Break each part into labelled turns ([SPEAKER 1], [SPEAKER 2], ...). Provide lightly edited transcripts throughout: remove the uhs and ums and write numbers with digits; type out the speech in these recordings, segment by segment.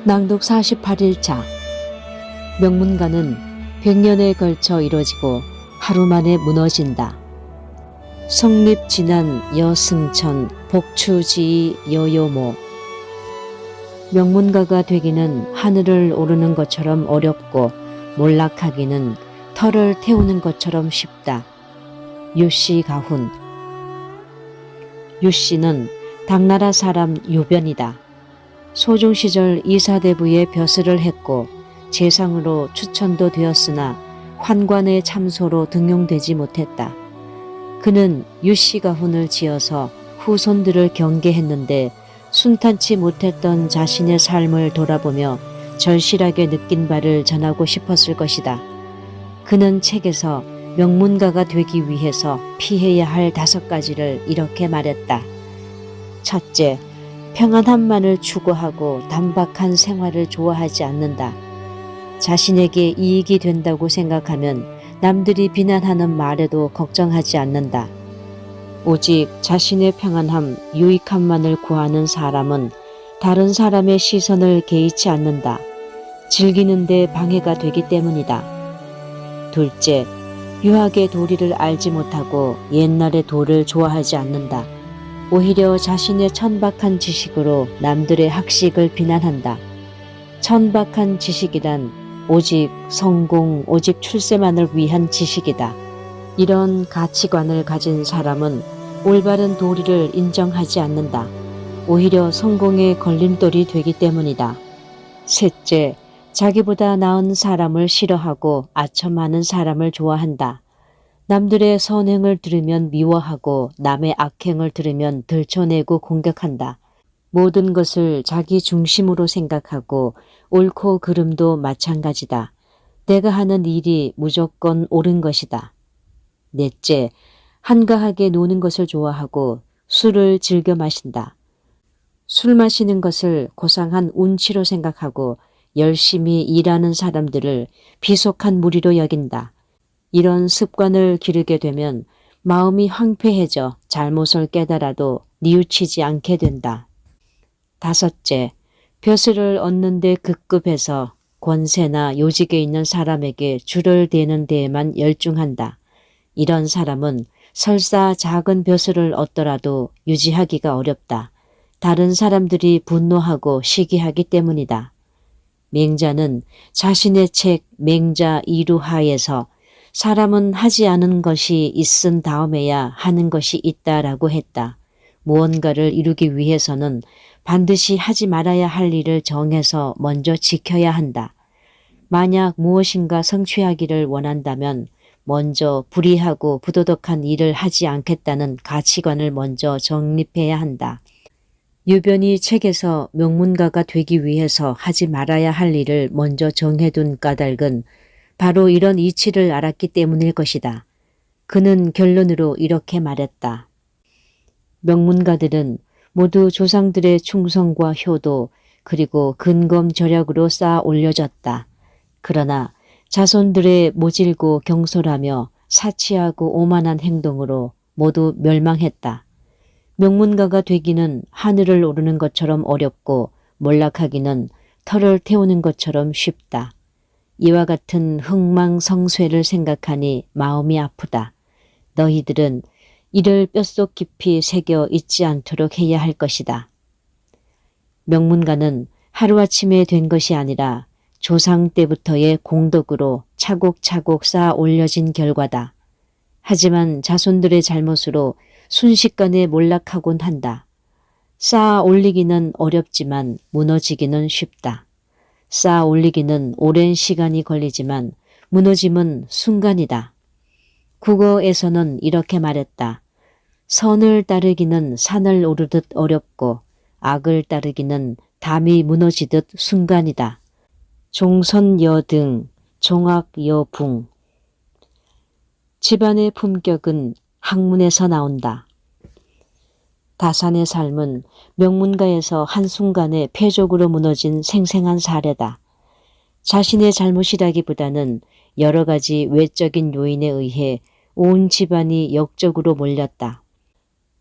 [SPEAKER 1] 낭독 48일차. 명문가는 100년에 걸쳐 이뤄지고 하루 만에 무너진다. 성립 진안 여승천 복추지이 여요모. 명문가가 되기는 하늘을 오르는 것처럼 어렵고 몰락하기는 털을 태우는 것처럼 쉽다. 유씨 가훈. 유씨는 당나라 사람 유변이다. 소중시절 이사대부에 벼슬을 했고 재상으로 추천도 되었으나 환관의 참소로 등용되지 못했다. 그는 유씨가훈을 지어서 후손들을 경계했는데 순탄치 못했던 자신의 삶을 돌아보며 절실하게 느낀 바를 전하고 싶었을 것이다. 그는 책에서 명문가가 되기 위해서 피해야 할 5가지를 이렇게 말했다. 첫째, 평안함만을 추구하고 단박한 생활을 좋아하지 않는다. 자신에게 이익이 된다고 생각하면 남들이 비난하는 말에도 걱정하지 않는다. 오직 자신의 평안함, 유익함만을 구하는 사람은 다른 사람의 시선을 개의치 않는다. 즐기는 데 방해가 되기 때문이다. 둘째, 유학의 도리를 알지 못하고 옛날의 도를 좋아하지 않는다. 오히려 자신의 천박한 지식으로 남들의 학식을 비난한다. 천박한 지식이란 오직 성공, 오직 출세만을 위한 지식이다. 이런 가치관을 가진 사람은 올바른 도리를 인정하지 않는다. 오히려 성공의 걸림돌이 되기 때문이다. 셋째, 자기보다 나은 사람을 싫어하고 아첨하는 사람을 좋아한다. 남들의 선행을 들으면 미워하고 남의 악행을 들으면 들춰내고 공격한다. 모든 것을 자기 중심으로 생각하고 옳고 그름도 마찬가지다. 내가 하는 일이 무조건 옳은 것이다. 넷째, 한가하게 노는 것을 좋아하고 술을 즐겨 마신다. 술 마시는 것을 고상한 운치로 생각하고 열심히 일하는 사람들을 비속한 무리로 여긴다. 이런 습관을 기르게 되면 마음이 황폐해져 잘못을 깨달아도 뉘우치지 않게 된다. 다섯째, 벼슬을 얻는 데 급급해서 권세나 요직에 있는 사람에게 줄을 대는 데에만 열중한다. 이런 사람은 설사 작은 벼슬을 얻더라도 유지하기가 어렵다. 다른 사람들이 분노하고 시기하기 때문이다. 맹자는 자신의 책 맹자 이루하에서 사람은 하지 않은 것이 있은 다음에야 하는 것이 있다라고 했다. 무언가를 이루기 위해서는 반드시 하지 말아야 할 일을 정해서 먼저 지켜야 한다. 만약 무엇인가 성취하기를 원한다면 먼저 불의하고 부도덕한 일을 하지 않겠다는 가치관을 먼저 정립해야 한다. 유변이 책에서 명문가가 되기 위해서 하지 말아야 할 일을 먼저 정해둔 까닭은 바로 이런 이치를 알았기 때문일 것이다. 그는 결론으로 이렇게 말했다. 명문가들은 모두 조상들의 충성과 효도 그리고 근검절약으로 쌓아 올려졌다. 그러나 자손들의 모질고 경솔하며 사치하고 오만한 행동으로 모두 멸망했다. 명문가가 되기는 하늘을 오르는 것처럼 어렵고 몰락하기는 털을 태우는 것처럼 쉽다. 이와 같은 흥망성쇠를 생각하니 마음이 아프다. 너희들은 이를 뼛속 깊이 새겨 잊지 않도록 해야 할 것이다. 명문가는 하루아침에 된 것이 아니라 조상 때부터의 공덕으로 차곡차곡 쌓아 올려진 결과다. 하지만 자손들의 잘못으로 순식간에 몰락하곤 한다. 쌓아 올리기는 어렵지만 무너지기는 쉽다. 쌓아 올리기는 오랜 시간이 걸리지만 무너짐은 순간이다. 국어에서는 이렇게 말했다. 선을 따르기는 산을 오르듯 어렵고 악을 따르기는 담이 무너지듯 순간이다. 종선여등, 종악여붕. 집안의 품격은 학문에서 나온다. 다산의 삶은 명문가에서 한순간에 폐족으로 무너진 생생한 사례다. 자신의 잘못이라기보다는 여러 가지 외적인 요인에 의해 온 집안이 역적으로 몰렸다.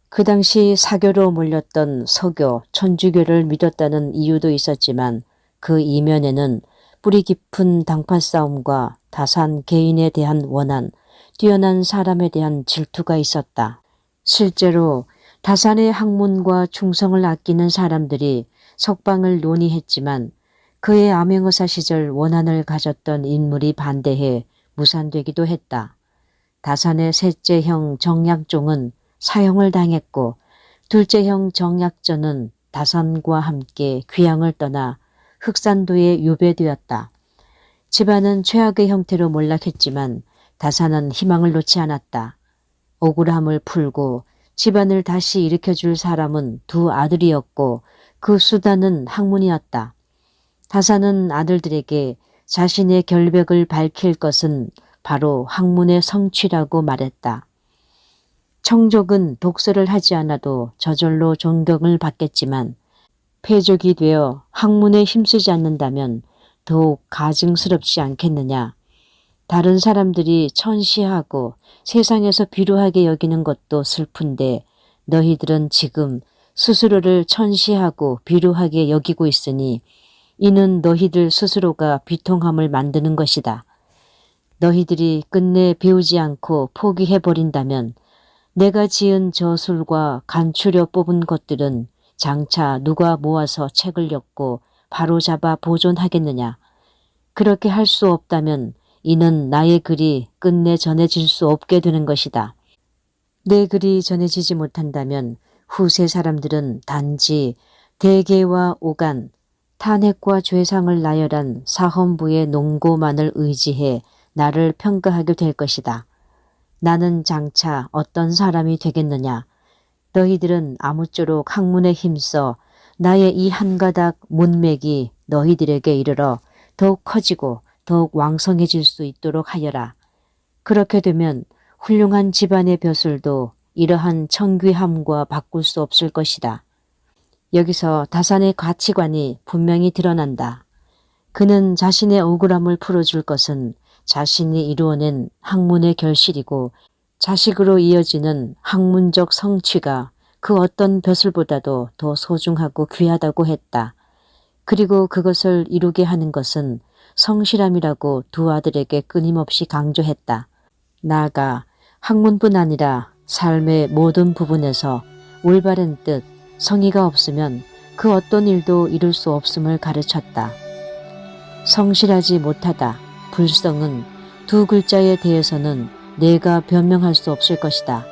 [SPEAKER 1] 그 당시 사교로 몰렸던 서교, 천주교를 믿었다는 이유도 있었지만 그 이면에는 뿌리 깊은 당파 싸움과 다산 개인에 대한 원한, 뛰어난 사람에 대한 질투가 있었다. 실제로 다산의 학문과 충성을 아끼는 사람들이 석방을 논의했지만 그의 암행어사 시절 원한을 가졌던 인물이 반대해 무산되기도 했다. 다산의 셋째 형 정약종은 사형을 당했고 둘째 형 정약전은 다산과 함께 귀양을 떠나 흑산도에 유배되었다. 집안은 최악의 형태로 몰락했지만 다산은 희망을 놓지 않았다. 억울함을 풀고 집안을 다시 일으켜줄 사람은 두 아들이었고 그 수단은 학문이었다. 다산은 아들들에게 자신의 결백을 밝힐 것은 바로 학문의 성취라고 말했다. 청족은 독서를 하지 않아도 저절로 존경을 받겠지만 패족이 되어 학문에 힘쓰지 않는다면 더욱 가증스럽지 않겠느냐. 다른 사람들이 천시하고 세상에서 비루하게 여기는 것도 슬픈데 너희들은 지금 스스로를 천시하고 비루하게 여기고 있으니 이는 너희들 스스로가 비통함을 만드는 것이다. 너희들이 끝내 배우지 않고 포기해버린다면 내가 지은 저술과 간추려 뽑은 것들은 장차 누가 모아서 책을 엮고 바로잡아 보존하겠느냐. 그렇게 할 수 없다면 이는 나의 글이 끝내 전해질 수 없게 되는 것이다. 내 글이 전해지지 못한다면 후세 사람들은 단지 대계와 오간, 탄핵과 죄상을 나열한 사헌부의 농고만을 의지해 나를 평가하게 될 것이다. 나는 장차 어떤 사람이 되겠느냐. 너희들은 아무쪼록 학문에 힘써 나의 이 한 가닥 문맥이 너희들에게 이르러 더욱 커지고 더욱 왕성해질 수 있도록 하여라. 그렇게 되면 훌륭한 집안의 벼슬도 이러한 청귀함과 바꿀 수 없을 것이다. 여기서 다산의 가치관이 분명히 드러난다. 그는 자신의 억울함을 풀어줄 것은 자신이 이루어낸 학문의 결실이고 자식으로 이어지는 학문적 성취가 그 어떤 벼슬보다도 더 소중하고 귀하다고 했다. 그리고 그것을 이루게 하는 것은 성실함이라고 두 아들에게 끊임없이 강조했다. 나아가 학문뿐 아니라 삶의 모든 부분에서 올바른 뜻, 성의가 없으면 그 어떤 일도 이룰 수 없음을 가르쳤다. 성실하지 못하다, 불성은 두 글자에 대해서는 내가 변명할 수 없을 것이다.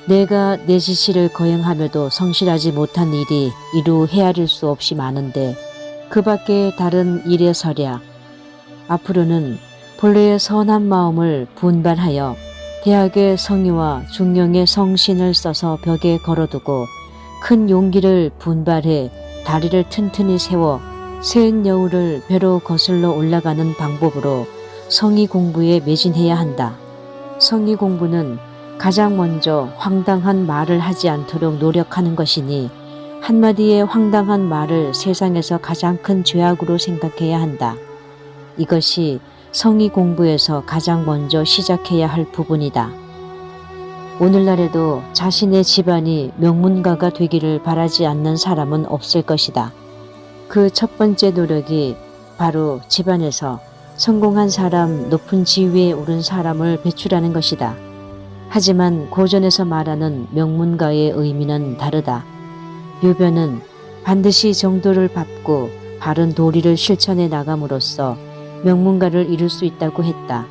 [SPEAKER 1] 내가 내 지시를 거행하며도 성실하지 못한 일이 이루 헤아릴 수 없이 많은데 그 밖에 다른 일에서랴. 앞으로는 본래의 선한 마음을 분발하여 대학의 성의와 중령의 성신을 써서 벽에 걸어두고 큰 용기를 분발해 다리를 튼튼히 세워 새은 여우를 배로 거슬러 올라가는 방법으로 성의 공부에 매진해야 한다. 성의 공부는 가장 먼저 황당한 말을 하지 않도록 노력하는 것이니 한마디의 황당한 말을 세상에서 가장 큰 죄악으로 생각해야 한다. 이것이 성의 공부에서 가장 먼저 시작해야 할 부분이다. 오늘날에도 자신의 집안이 명문가가 되기를 바라지 않는 사람은 없을 것이다. 그 첫 번째 노력이 바로 집안에서 성공한 사람, 높은 지위에 오른 사람을 배출하는 것이다. 하지만 고전에서 말하는 명문가의 의미는 다르다. 유변은 반드시 정도를 밟고 바른 도리를 실천해 나감으로써 명문가를 이룰 수 있다고 했다.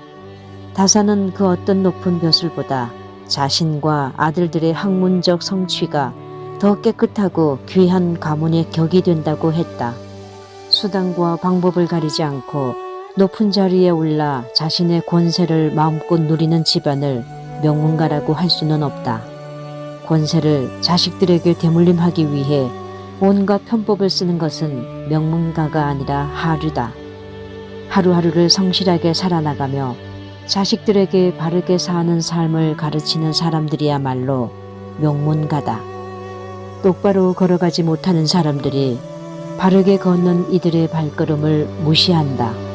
[SPEAKER 1] 다산은 그 어떤 높은 벼슬보다 자신과 아들들의 학문적 성취가 더 깨끗하고 귀한 가문의 격이 된다고 했다. 수단과 방법을 가리지 않고 높은 자리에 올라 자신의 권세를 마음껏 누리는 집안을 명문가라고 할 수는 없다. 권세를 자식들에게 대물림하기 위해 온갖 편법을 쓰는 것은 명문가가 아니라 하류다. 하루하루를 성실하게 살아나가며 자식들에게 바르게 사는 삶을 가르치는 사람들이야말로 명문가다. 똑바로 걸어가지 못하는 사람들이 바르게 걷는 이들의 발걸음을 무시한다.